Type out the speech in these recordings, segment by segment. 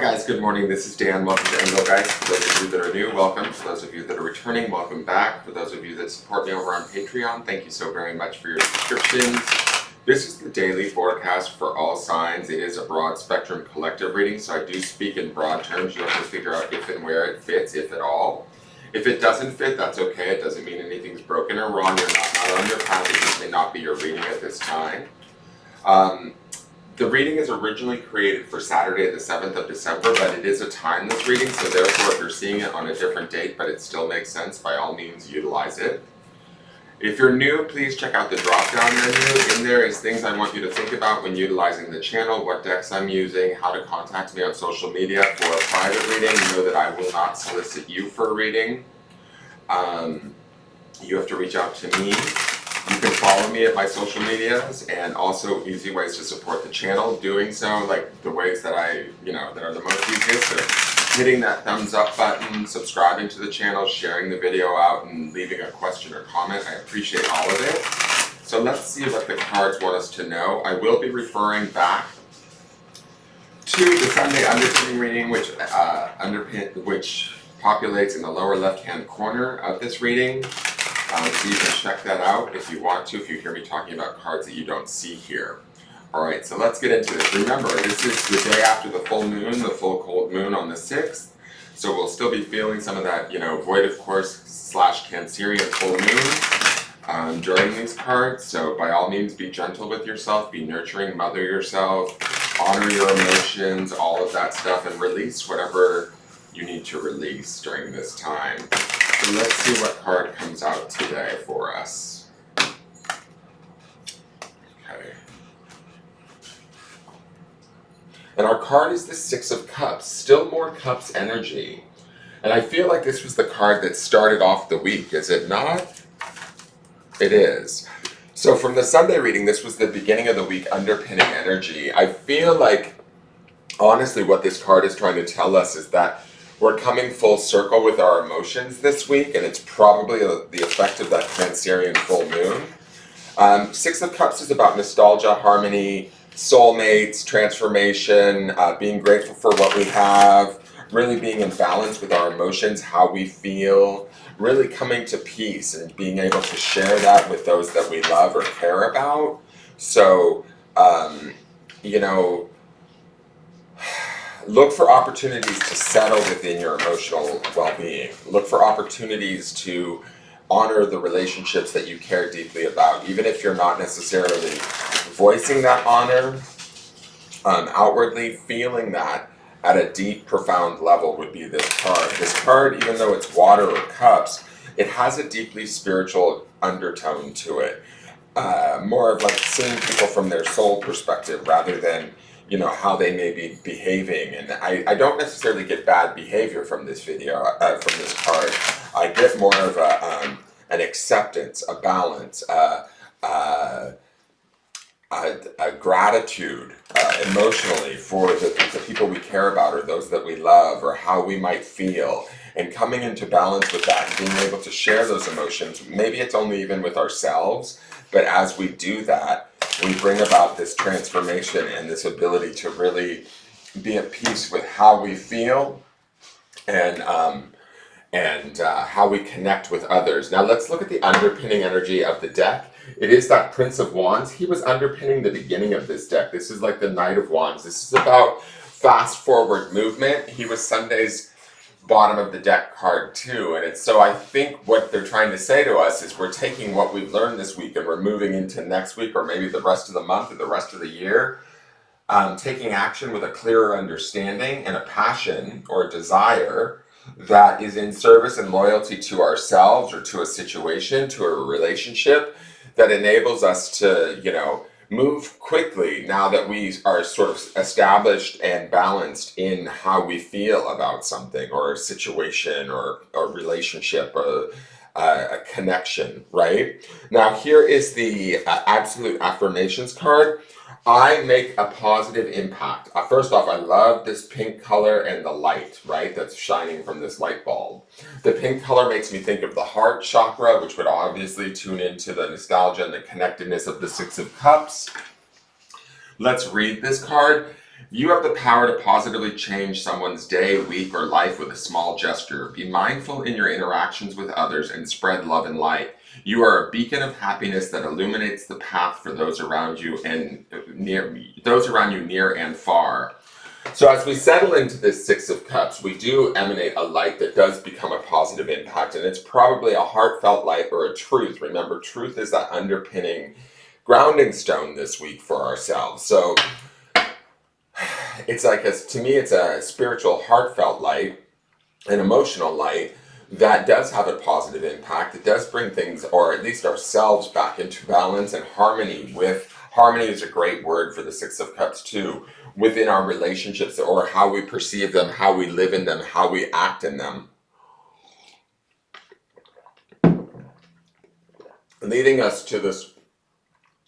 guys, good morning. This is Dan. Welcome to Engelgeist. For those of you that are new, welcome. For those of you that are returning, welcome back. For those of you that support me over on Patreon, thank you so very much for your subscriptions. This is the daily forecast for all signs. It is a broad spectrum collective reading, so I do speak in broad terms. You have to figure out if and where it fits, if at all. If it doesn't fit, that's okay. It doesn't mean anything's broken or wrong. You're not on your path. It just may not be your reading at this time. The reading is originally created for Saturday the 7th of December, but it is a timeless reading, so therefore if you're seeing it on a different date, but it still makes sense, by all means utilize it. If you're new, please check out the drop-down menu. In there is things I want you to think about when utilizing the channel, what decks I'm using, how to contact me on social media for a private reading. Know that I will not solicit you for a reading. You have to reach out to me. You can follow me at my social medias, and also easy ways to support the channel. Doing so, like the ways that that are the most easiest, are hitting that thumbs up button, subscribing to the channel, sharing the video out, and leaving a question or comment. I appreciate all of it. So let's see what the cards want us to know. I will be referring back to the Sunday underpinning reading, which populates in the lower left-hand corner of this reading. So you can check that out if you want to, if you hear me talking about cards that you don't see here. Alright, so let's get into this. Remember, this is the day after the full moon, the full cold moon on the 6th. So we'll still be feeling some of that, void of course / Cancerian full moon during these cards. So by all means, be gentle with yourself, be nurturing, mother yourself, honor your emotions, all of that stuff, and release whatever you need to release during this time. So let's see what card comes out today for us. Okay. And our card is the Six of Cups, still more Cups energy. And I feel like this was the card that started off the week, is it not? It is. So from the Sunday reading, this was the beginning of the week underpinning energy. I feel like, honestly, what this card is trying to tell us is that we're coming full circle with our emotions this week, and it's probably the effect of that Cancerian full moon. Six of Cups is about nostalgia, harmony, soulmates, transformation, being grateful for what we have, really being in balance with our emotions, how we feel, really coming to peace and being able to share that with those that we love or care about. So, look for opportunities to settle within your emotional well-being. Look for opportunities to honor the relationships that you care deeply about, even if you're not necessarily voicing that honor outwardly. Feeling that at a deep, profound level would be this card. This card, even though it's water or cups, it has a deeply spiritual undertone to it. More of like seeing people from their soul perspective rather than how they may be behaving. And I don't necessarily get bad behavior from this video, from this card. I get more of an acceptance, a balance, a gratitude emotionally for the people we care about or those that we love or how we might feel. And coming into balance with that and being able to share those emotions. Maybe it's only even with ourselves, but as we do that, we bring about this transformation and this ability to really be at peace with how we feel and how we connect with others. Now let's look at the underpinning energy of the deck. It is that Prince of Wands. He was underpinning the beginning of this deck. This is like the Knight of Wands. This is about fast forward movement. He was Sunday's bottom of the deck card too, and so I think what they're trying to say to us is we're taking what we've learned this week and we're moving into next week or maybe the rest of the month or the rest of the year, taking action with a clearer understanding and a passion or desire that is in service and loyalty to ourselves or to a situation, to a relationship, that enables us to move quickly now that we are sort of established and balanced in how we feel about something or a situation or a relationship or a connection, right? Now here is the Absolute Affirmations card. I make a positive impact. First off, I love this pink color and the light, right, that's shining from this light bulb. The pink color makes me think of the heart chakra, which would obviously tune into the nostalgia and the connectedness of the Six of Cups. Let's read this card. You have the power to positively change someone's day, week, or life with a small gesture. Be mindful in your interactions with others and spread love and light. You are a beacon of happiness that illuminates the path for those around you near and far. So as we settle into this Six of Cups, we do emanate a light that does become a positive impact, and it's probably a heartfelt light or a truth. Remember, truth is that underpinning grounding stone this week for ourselves. So it's like, to me, it's a spiritual, heartfelt light, an emotional light that does have a positive impact. It does bring things, or at least ourselves, back into balance and harmony with. Harmony is a great word for the Six of Cups too, within our relationships, or how we perceive them, how we live in them, how we act in them. Leading us to this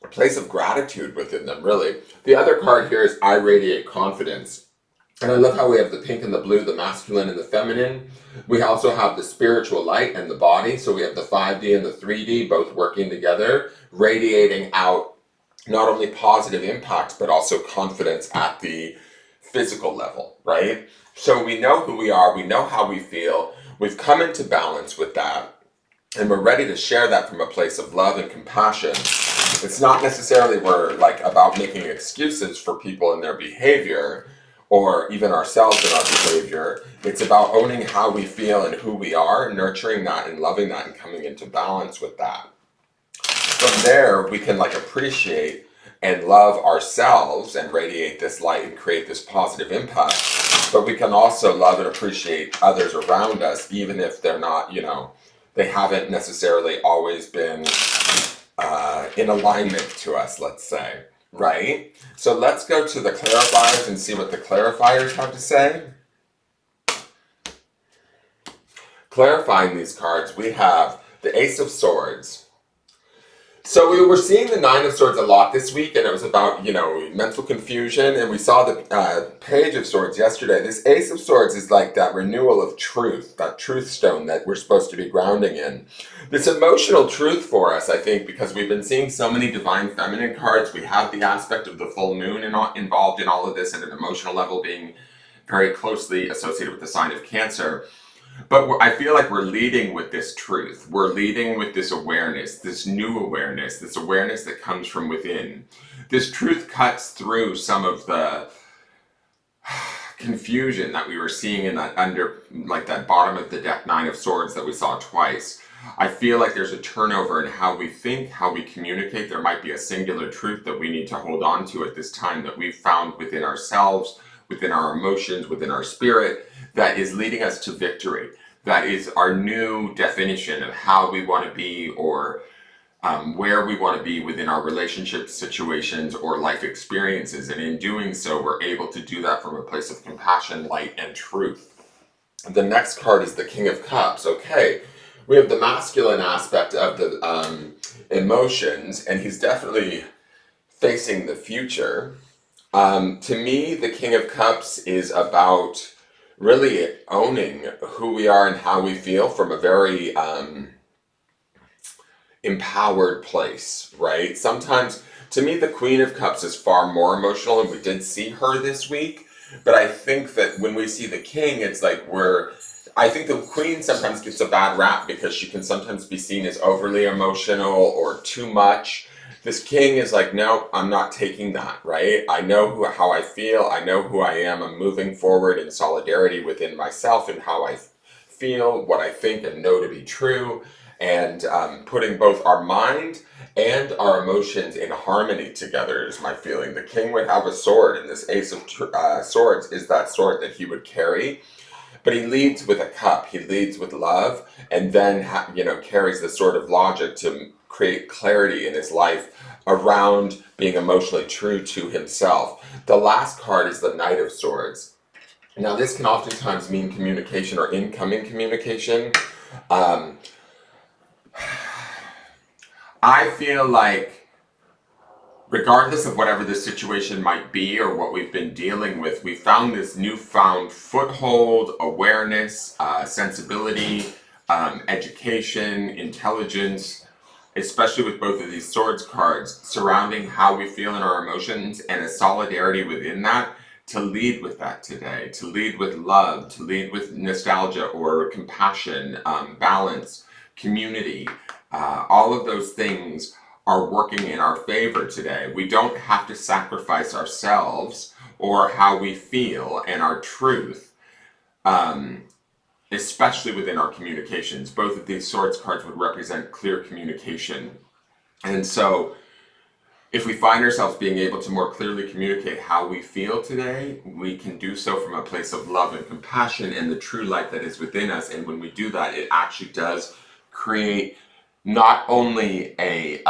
place of gratitude within them, really. The other card here is I radiate confidence. And I love how we have the pink and the blue, the masculine and the feminine. We also have the spiritual light and the body. So we have the 5D and the 3D both working together, radiating out not only positive impacts, but also confidence at the physical level, right? So we know who we are, we know how we feel, we've come into balance with that, and we're ready to share that from a place of love and compassion. It's not necessarily we're like about making excuses for people and their behavior, or even ourselves and our behavior. It's about owning how we feel and who we are, nurturing that and loving that and coming into balance with that. From there, we can appreciate and love ourselves and radiate this light and create this positive impact. But we can also love and appreciate others around us, even if they're not, they haven't necessarily always been in alignment to us, let's say, right? So let's go to the clarifiers and see what the clarifiers have to say. Clarifying these cards, we have the Ace of Swords. So we were seeing the Nine of Swords a lot this week, and it was about, mental confusion, and we saw the Page of Swords yesterday. This Ace of Swords is like that renewal of truth, that truth stone that we're supposed to be grounding in. This emotional truth for us, I think, because we've been seeing so many divine feminine cards, we have the aspect of the full moon involved in all of this, and an emotional level being very closely associated with the sign of Cancer. But I feel like we're leading with this truth. We're leading with this awareness, this new awareness, this awareness that comes from within. This truth cuts through some of the confusion that we were seeing in that that bottom of the deck, Nine of Swords, that we saw twice. I feel like there's a turnover in how we think, how we communicate. There might be a singular truth that we need to hold on to at this time that we've found within ourselves, within our emotions, within our spirit, that is leading us to victory. That is our new definition of how we want to be, or where we want to be within our relationship situations or life experiences. And in doing so, we're able to do that from a place of compassion, light, and truth. The next card is the King of Cups. Okay, we have the masculine aspect of the emotions, and he's definitely facing the future. To me, the King of Cups is about really owning who we are and how we feel from a very empowered place, right? Sometimes, to me, the Queen of Cups is far more emotional, and we did see her this week. But I think that when we see the King, it's like I think the Queen sometimes gets a bad rap because she can sometimes be seen as overly emotional or too much. This King is like, no, I'm not taking that, right? I know how I feel. I know who I am. I'm moving forward in solidarity within myself and how I feel, what I think and know to be true, and putting both our mind and our emotions in harmony together is my feeling. The King would have a sword, and this Ace of Swords is that sword that he would carry. But he leads with a cup. He leads with love, and then carries the sword of logic to create clarity in his life around being emotionally true to himself. The last card is the Knight of Swords. Now, this can oftentimes mean communication or incoming communication. I feel like, regardless of whatever the situation might be or what we've been dealing with, we found this newfound foothold, awareness, sensibility, education, intelligence, especially with both of these swords cards, surrounding how we feel in our emotions, and a solidarity within that to lead with that today, to lead with love, to lead with nostalgia or compassion, balance, community. All of those things are working in our favor today. We don't have to sacrifice ourselves or how we feel and our truth, especially within our communications. Both of these swords cards would represent clear communication. And so if we find ourselves being able to more clearly communicate how we feel today, we can do so from a place of love and compassion and the true light that is within us. And when we do that, it actually does create not only a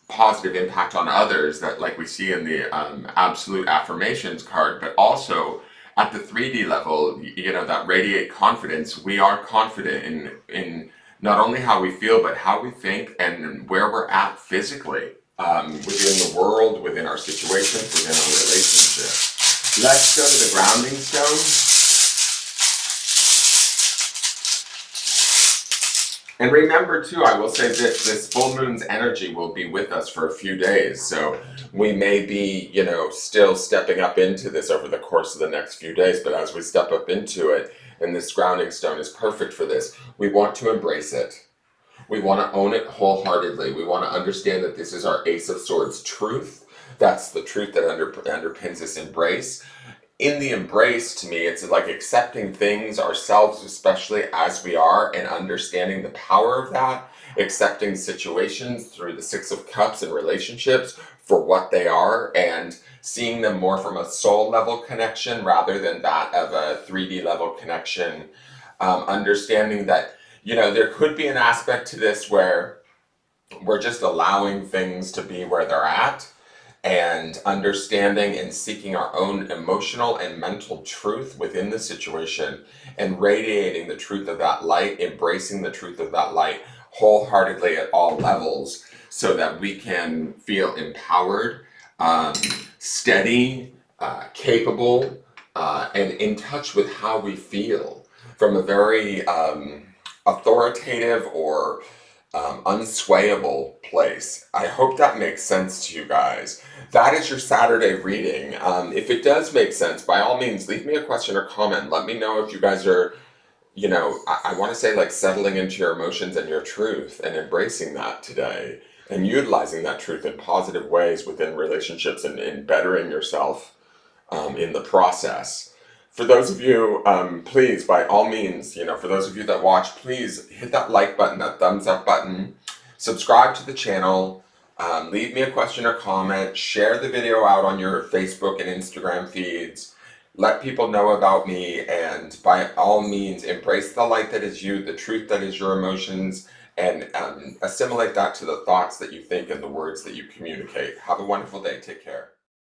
positive impact on others, that like we see in the absolute affirmations card, but also at the 3D level, that radiate confidence. We are confident in not only how we feel, but how we think and where we're at physically, within the world, within our situations, within our relationship. Let's go to the grounding stone. And remember too, I will say this full moon's energy will be with us for a few days. So we may be, still stepping up into this over the course of the next few days. But as we step up into it, and this grounding stone is perfect for this, we want to embrace it. We want to own it wholeheartedly. We want to understand that this is our Ace of Swords truth. That's the truth that underpins this embrace. In the embrace, to me, it's like accepting things, ourselves especially as we are, and understanding the power of that, accepting situations through the Six of Cups and relationships for what they are, and seeing them more from a soul level connection rather than that of a 3D level connection. Understanding that, there could be an aspect to this where we're just allowing things to be where they're at, and understanding and seeking our own emotional and mental truth within the situation, and radiating the truth of that light, embracing the truth of that light wholeheartedly at all levels, so that we can feel empowered, steady, capable, and in touch with how we feel from a very authoritative or unswayable place. I hope that makes sense to you guys. That is your Saturday reading. If it does make sense, by all means, leave me a question or comment. Let me know if you guys are, I want to say like settling into your emotions and your truth and embracing that today and utilizing that truth in positive ways within relationships and bettering yourself in the process. For those of you, please, by all means, for those of you that watch, please hit that like button, that thumbs up button, subscribe to the channel, leave me a question or comment, share the video out on your Facebook and Instagram feeds, let people know about me, and by all means, embrace the light that is you, the truth that is your emotions, and assimilate that to the thoughts that you think and the words that you communicate. Have a wonderful day. Take care.